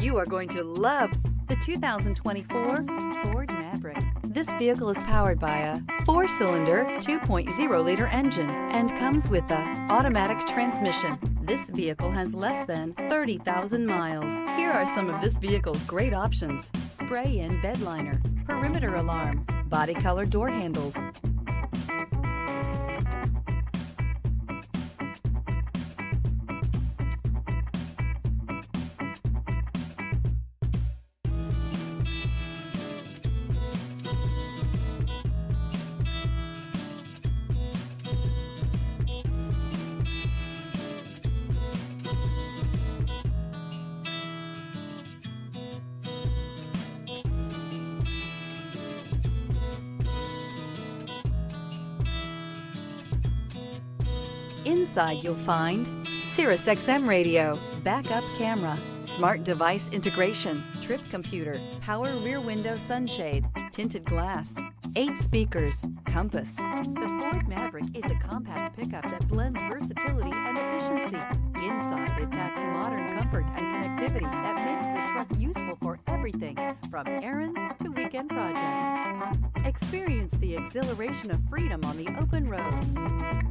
You are going to love the 2024 Ford Maverick. This vehicle is powered by a 4-cylinder, 2.0-liter engine and comes with an automatic transmission. This vehicle has less than 30,000 miles. Here are some of this vehicle's great options: spray-in bed liner, perimeter alarm, body color door handles, Inside you'll find Sirius XM radio, backup camera, smart device integration, trip computer, power rear window sunshade, tinted glass, 8 speakers, compass. The Ford Maverick is a compact pickup that blends versatility and efficiency. Inside it packs modern comfort and connectivity that makes the truck useful for everything from errands to weekend projects. Experience the exhilaration of freedom on the open road.